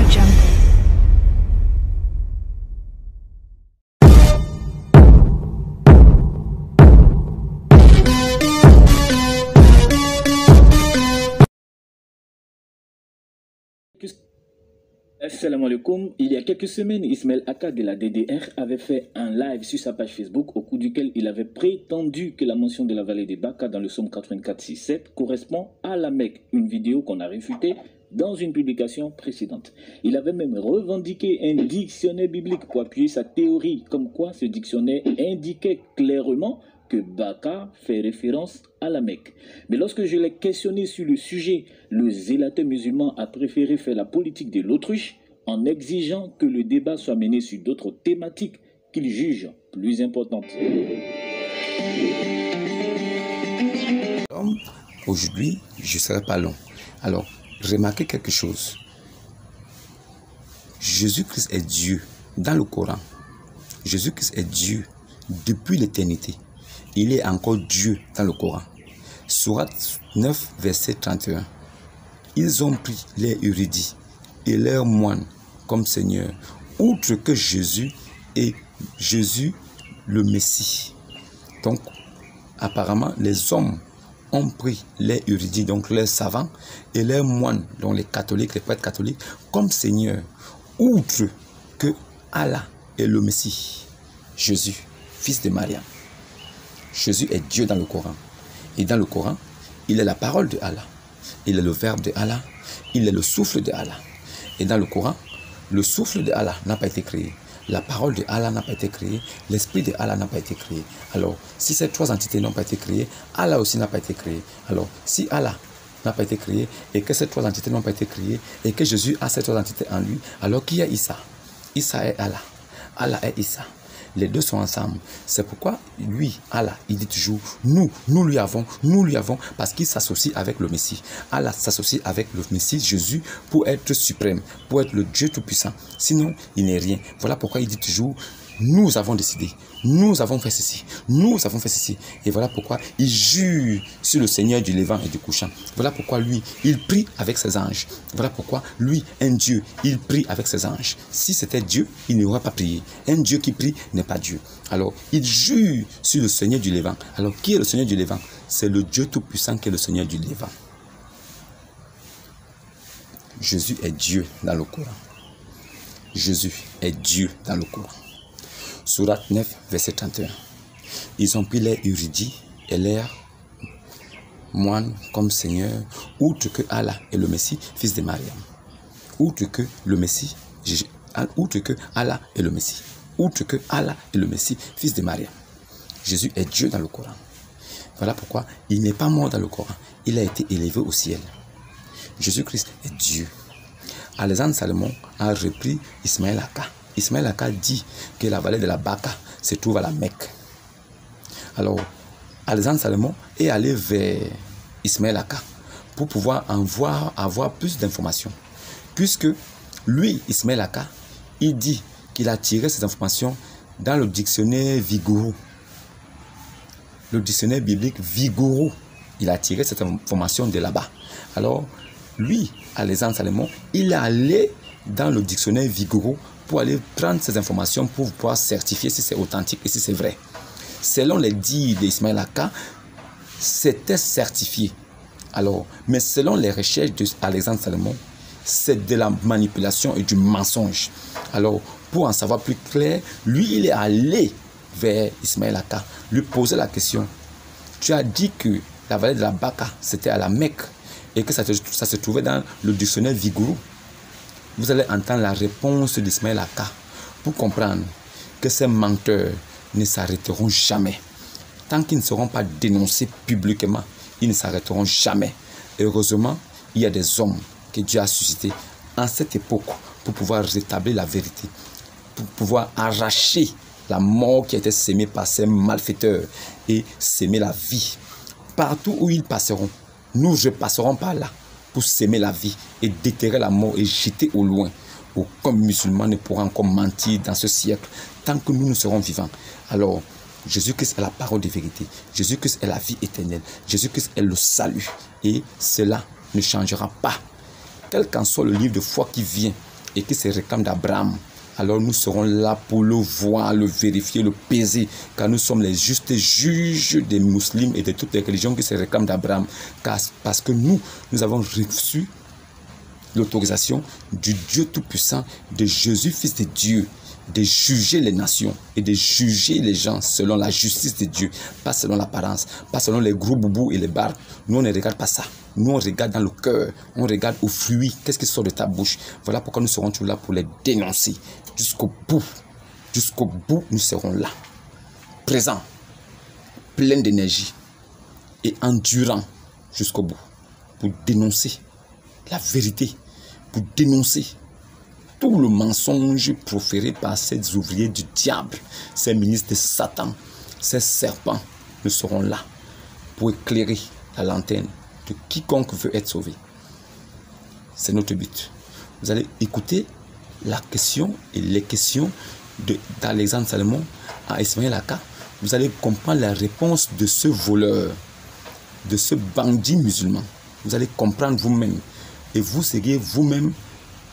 Jungle. Assalamu alaikum. Il y a quelques semaines, Ismaël Aka de la DDR avait fait un live sur sa page Facebook au cours duquel il avait prétendu que la mention de la vallée des Baka dans le psaume 84-6-7 correspond à la Mecque, une vidéo qu'on a réfutée dans une publication précédente. Il avait même revendiqué un dictionnaire biblique pour appuyer sa théorie, comme quoi ce dictionnaire indiquait clairement que Baka fait référence à la Mecque. Mais lorsque je l'ai questionné sur le sujet, le zélateur musulman a préféré faire la politique de l'autruche en exigeant que le débat soit mené sur d'autres thématiques qu'il juge plus importantes. Aujourd'hui, je ne serai pas long. Alors, remarquez quelque chose. Jésus-Christ est Dieu dans le Coran. Jésus-Christ est Dieu depuis l'éternité. Il est encore Dieu dans le Coran. Sourate 9, verset 31. Ils ont pris les érudits et leurs moines comme Seigneur, outre que Jésus et Jésus le Messie. Donc, apparemment, les hommes ont pris les érudits, donc les savants, et leurs moines, donc les catholiques, les prêtres catholiques, comme Seigneur, outre que Allah est le Messie, Jésus, fils de Maria. Jésus est Dieu dans le Coran. Et dans le Coran, il est la parole de Allah. Il est le verbe de Allah. Il est le souffle de Allah. Et dans le Coran, le souffle de Allah n'a pas été créé. La parole de Allah n'a pas été créée. L'esprit de Allah n'a pas été créé. Alors, si ces trois entités n'ont pas été créées, Allah aussi n'a pas été créé. Alors, si Allah n'a pas été créé et que ces trois entités n'ont pas été créées et que Jésus a ces trois entités en lui, alors qui est Issa? Issa est Allah. Allah est Issa. Les deux sont ensemble. C'est pourquoi lui, Allah, il dit toujours, nous lui avons, parce qu'il s'associe avec le Messie. Allah s'associe avec le Messie, Jésus, pour être suprême, pour être le Dieu tout-puissant. Sinon, il n'est rien. Voilà pourquoi il dit toujours, nous avons décidé, nous avons fait ceci, nous avons fait ceci. Et voilà pourquoi il jure sur le Seigneur du Levant et du couchant. Voilà pourquoi lui, il prie avec ses anges. Voilà pourquoi lui, un Dieu, il prie avec ses anges. Si c'était Dieu, il n'aurait pas prié. Un Dieu qui prie n'est pas Dieu. Alors, il jure sur le Seigneur du Levant. Alors, qui est le Seigneur du Levant? C'est le Dieu tout-puissant qui est le Seigneur du Levant. Jésus est Dieu dans le Coran. Jésus est Dieu dans le Coran. Sourate 9, verset 31. Ils ont pris les érudits et les moines comme Seigneur, outre que Allah est le Messie, fils de Mariam. Outre que le Messie, outre que Allah est le Messie. Outre que Allah est le Messie, fils de Mariam. Jésus est Dieu dans le Coran. Voilà pourquoi il n'est pas mort dans le Coran. Il a été élevé au ciel. Jésus-Christ est Dieu. Alexandre Salomon a repris Ismaël Aka. Ismaël Aka dit que la vallée de la Baka se trouve à la Mecque. Alors, Alexandre Salomon est allé vers Ismaël Aka pour pouvoir avoir plus d'informations. Puisque lui, Ismaël Aka, il dit qu'il a tiré ces informations dans le dictionnaire Vigouroux. Le dictionnaire biblique Vigouroux. Il a tiré cette information de là-bas. Alors, lui, Alexandre Salomon, il est allé dans le dictionnaire Vigouroux pour aller prendre ces informations pour pouvoir certifier si c'est authentique et si c'est vrai. Selon les dires d'Ismaël Aka, c'était certifié. Alors, mais selon les recherches d'Alexandre Salomon, c'est de la manipulation et du mensonge. Alors, pour en savoir plus clair, lui, il est allé vers Ismaël Aka, lui poser la question. Tu as dit que la vallée de la Baka, c'était à la Mecque et que ça se trouvait dans le dictionnaire Vigouroux. Vous allez entendre la réponse d'Ismaël Aka pour comprendre que ces menteurs ne s'arrêteront jamais. Tant qu'ils ne seront pas dénoncés publiquement, ils ne s'arrêteront jamais. Heureusement, il y a des hommes que Dieu a suscités en cette époque pour pouvoir rétablir la vérité, pour pouvoir arracher la mort qui a été sémée par ces malfaiteurs et s'aimer la vie. Partout où ils passeront, nous repasserons par là pour s'aimer la vie et déterrer la mort et jeter au loin. Aucun musulman ne pourra encore mentir dans ce siècle tant que nous serons vivants. Alors, Jésus-Christ est la parole de vérité. Jésus-Christ est la vie éternelle. Jésus-Christ est le salut. Et cela ne changera pas. Quel qu'en soit le livre de foi qui vient et qui se réclame d'Abraham, alors nous serons là pour le voir, le vérifier, le peser, car nous sommes les justes juges des musulmans et de toutes les religions qui se réclament d'Abraham, parce que nous avons reçu l'autorisation du Dieu Tout-Puissant, de Jésus, Fils de Dieu, de juger les nations et de juger les gens selon la justice de Dieu, pas selon l'apparence, pas selon les gros boubous et les barbes. Nous, on ne regarde pas ça. Nous, on regarde dans le cœur, on regarde au fruit, qu'est-ce qui sort de ta bouche. Voilà pourquoi nous serons toujours là pour les dénoncer. Jusqu'au bout, nous serons là, présents, pleins d'énergie et endurants jusqu'au bout, pour dénoncer la vérité, pour dénoncer tout le mensonge proféré par ces ouvriers du diable, ces ministres de Satan, ces serpents. Nous serons là pour éclairer la lanterne de quiconque veut être sauvé. C'est notre but. Vous allez écouter la question et les questions d'Alexandre Salomon à Ismaël Aka. Vous allez comprendre la réponse de ce voleur, de ce bandit musulman. Vous allez comprendre vous-même et vous serez vous-même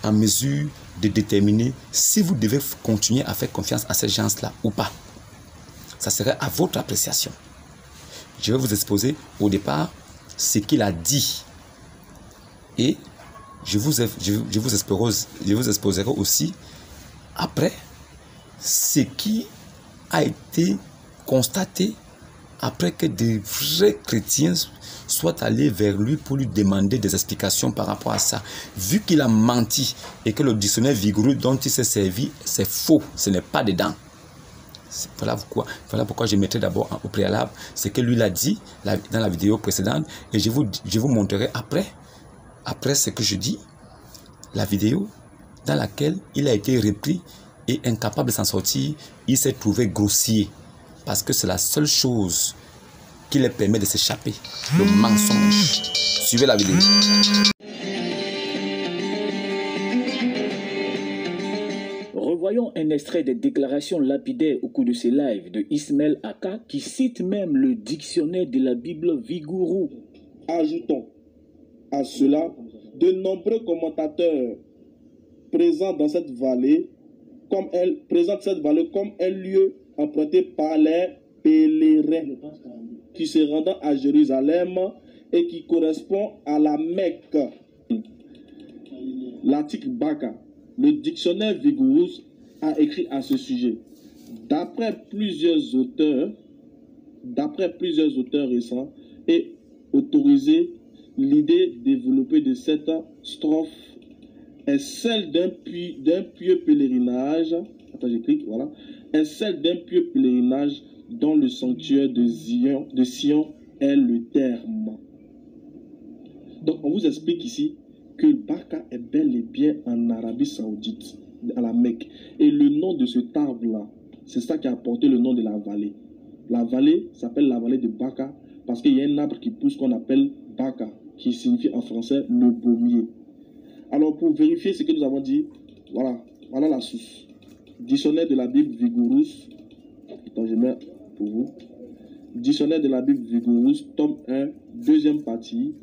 en mesure de déterminer si vous devez continuer à faire confiance à ces gens-là ou pas. Ça serait à votre appréciation. Je vais vous exposer au départ ce qu'il a dit et je vous exposerai aussi après ce qui a été constaté après que des vrais chrétiens soient allés vers lui pour lui demander des explications par rapport à ça. Vu qu'il a menti et que le dictionnaire vigoureux dont il s'est servi, c'est faux, ce n'est pas dedans. Voilà pourquoi je mettrai d'abord au préalable ce que lui l'a dit dans la vidéo précédente et je vous montrerai après ce que je dis, la vidéo dans laquelle il a été repris et incapable de s'en sortir, il s'est trouvé grossier parce que c'est la seule chose qui leur permet de s'échapper, le mensonge. Suivez la vidéo. Revoyons un extrait des déclarations lapidaires au cours de ces lives de Ismaël Aka qui cite même le dictionnaire de la Bible Vigouroux. Ajoutons à cela de nombreux commentateurs présents dans cette vallée présentent cette vallée comme un lieu emprunté par les pèlerins qui se rendent à Jérusalem et qui correspond à la Mecque. L'article Baka, le dictionnaire Vigoureux, a écrit à ce sujet. D'après plusieurs auteurs récents et autorisés, l'idée développée de cette strophe est celle d'un pieux pèlerinage. Attends, j'écris, voilà. Est celle d'un pieux pèlerinage dont le sanctuaire de Sion est le terme. Donc, on vous explique ici que Baka est bel et bien en Arabie Saoudite, à la Mecque. Et le nom de ce arbre-là, c'est ça qui a apporté le nom de la vallée. La vallée s'appelle la vallée de Baka parce qu'il y a un arbre qui pousse qu'on appelle Baka, qui signifie en français le baumier. Alors, pour vérifier ce que nous avons dit, voilà la source. Dictionnaire de la Bible Vigoureux. Attends, je mets pour vous. Dictionnaire de la Bible Vigoureux, tome 1, deuxième partie,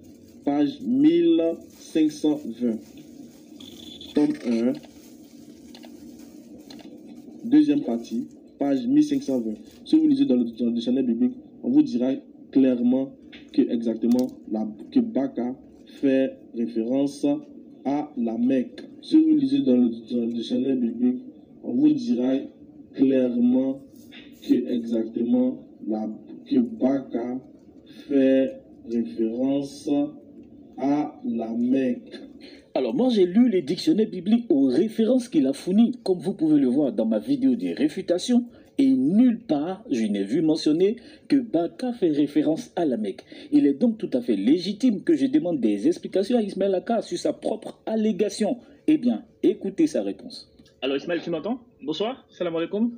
page 1520. Tome 1, deuxième partie, page 1520. Si vous lisez dans le dictionnaire biblique, on vous dira clairement que Baka fait référence à la Mecque. Si vous lisez dans le dictionnaire biblique, on vous dira clairement que Baka fait référence à la Mecque. Alors moi j'ai lu les dictionnaires bibliques aux références qu'il a fournies, comme vous pouvez le voir dans ma vidéo des réfutations, et nulle part je n'ai vu mentionner que Baka fait référence à la Mecque. Il est donc tout à fait légitime que je demande des explications à Ismaël Aka sur sa propre allégation. Eh bien, écoutez sa réponse. Alors Ismaël, tu m'entends? Bonsoir, salam alaikum.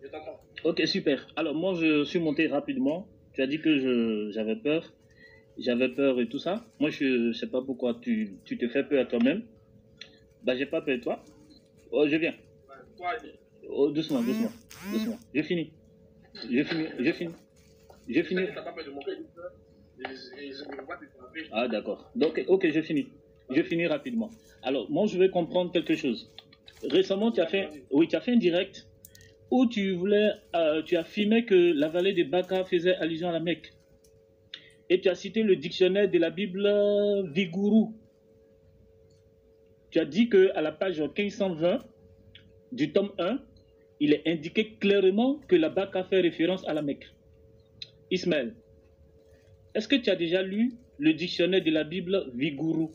Je t'entends. Ok, super. Alors moi je suis monté rapidement. Tu as dit que j'avais peur. J'avais peur et tout ça. Moi je sais pas pourquoi tu te fais peur à toi-même. Bah j'ai pas peur de toi. Oh, je viens. Oh, doucement. J'ai fini. Ah d'accord. Donc ok, je finis. Je finis rapidement. Alors, moi, je vais comprendre quelque chose. Récemment, tu as fait un direct où tu affirmais que la vallée de Baka faisait allusion à la Mecque. Et tu as cité le dictionnaire de la Bible Viguru. Tu as dit qu'à la page 1520 du tome 1, il est indiqué clairement que la Baka fait référence à la Mecque. Ismaël, est-ce que tu as déjà lu le dictionnaire de la Bible Viguru?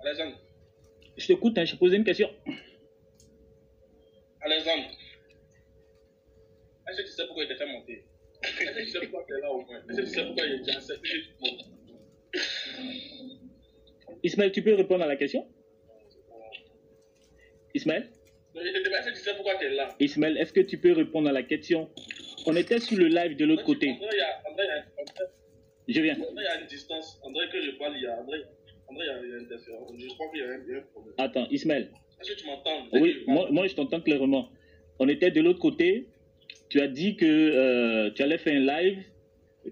Alexandre. Je t'écoute, hein, je posais une question. Alexandre. Est-ce que tu sais pourquoi il t'a fait monter? Est-ce que tu sais pourquoi tu es là au moins? Est-ce que tu sais pourquoi il a accepté? Ismaël, tu peux répondre à la question? Ismaël? Est-ce que tu sais pourquoi tu es là? Ismaël, est-ce que tu peux répondre à la question? On était sur le live de l'autre côté. Je viens. Il y a une distance. André, que je parle, il y a André, il y a une interférence. Je crois qu'il y a un problème. Attends, Ismaël. Est-ce que tu m'entends? Oui, moi je t'entends clairement. On était de l'autre côté. Tu as dit que tu allais faire un live,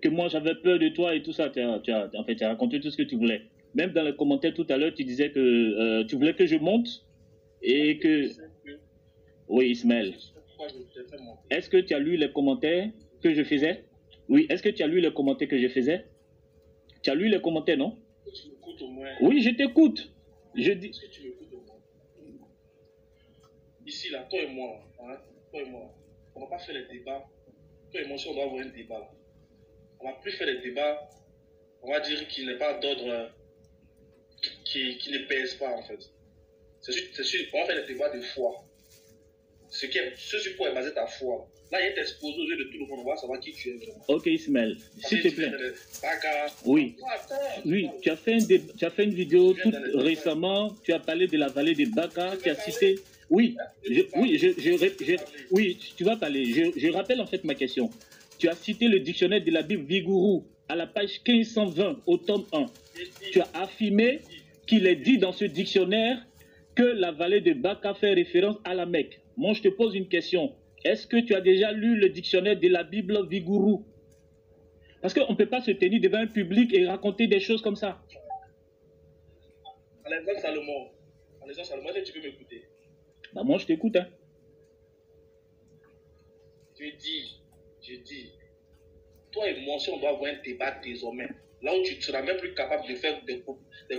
que moi j'avais peur de toi et tout ça. Tu as raconté tout ce que tu voulais. Même dans les commentaires tout à l'heure, tu disais que tu voulais que je monte et que... Oui, Ismaël. Est-ce que tu as lu les commentaires que je faisais? Oui, est-ce que tu as lu les commentaires que je faisais? Tu as lu les commentaires, non? Tu m'écoutes au moins. Oui, je t'écoute. Je dis... Est-ce que tu m'écoutes au moins? Ici, là, toi et moi, hein, toi et moi, on ne va pas faire les débats. Toi et moi, si on doit avoir un débat, là, on ne va plus faire les débats, on va dire qu'il n'est pas d'ordre, qui ne pèse pas, en fait. C'est sûr, on va faire des débats de foi. Ce sur quoi est basé ta foi. Là, il est exposé aux yeux de tout le monde. On va savoir qui tu es vraiment. Ok, Ismaël, s'il te plaît. Oui. Oui, tu as fait une vidéo toute récemment. Tu as parlé de la vallée de Baka. Tu as cité. Oui, oui, tu vas parler. Je rappelle en fait ma question. Tu as cité le dictionnaire de la Bible Viguru à la page 1520 au tome 1. Tu as affirmé qu'il est dit dans ce dictionnaire que la vallée de Baka fait référence à la Mecque. Moi, je te pose une question. Est-ce que tu as déjà lu le dictionnaire de la Bible Viguru? Parce qu'on ne peut pas se tenir devant un public et raconter des choses comme ça. Alexandre Salomon, est-ce que tu peux m'écouter? Bah, moi, je t'écoute. Hein. Je dis, toi et moi, si on doit avoir un débat désormais, là où tu ne seras même plus capable de faire des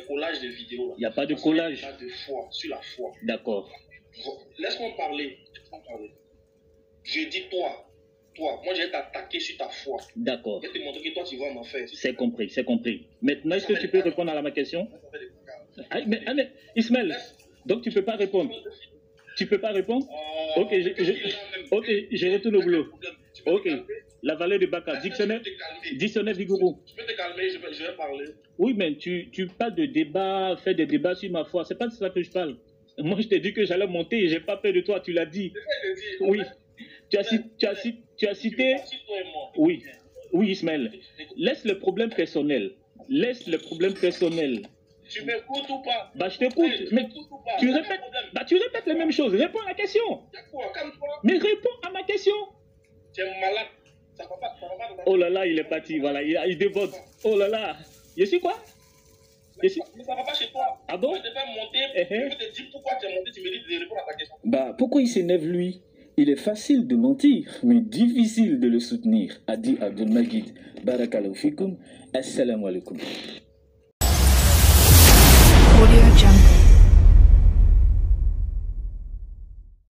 collages de vidéos. Il n'y a pas de collage. Il n'y a pas de foi, sur la foi. D'accord. Laisse-moi parler. Je dis toi, moi je vais t'attaquer sur ta foi. D'accord. Je vais te montrer que toi tu vas en enfer. C'est compris, c'est compris. Maintenant, est-ce que tu peux répondre à ma question? Mais Ismaël, donc tu ne peux pas répondre. Tu ne peux pas répondre? Ok, je retourne au boulot. Ok, la vallée de Baka, dictionnaire Viguru. Tu peux te calmer, je vais parler. Oui, mais tu parles de débat, fais des débats sur ma foi. C'est pas de ça que je parle. Moi, je t'ai dit que j'allais monter et j'ai pas peur de toi, tu l'as dit. Oui. Tu as cité... Oui, Ismaël. Laisse le problème personnel. Tu m'écoutes ou pas? Bah, je t'écoute. Mais tu répètes les mêmes choses. Réponds à la question. Mais réponds à ma question. Tu es malade. Ça va pas. Oh là là, il est parti. Voilà, il dévote. Oh là là. Je suis quoi? Mais ça va pas chez toi. Ah bon? Je te fais monter. Je te dis pourquoi tu es monté. Tu me dis de répondre à ta question. Bah, pourquoi il s'énerve lui? Il est facile de mentir, mais difficile de le soutenir, a dit Abdul Magid. Barakallahu fikum. Assalamu alaikum.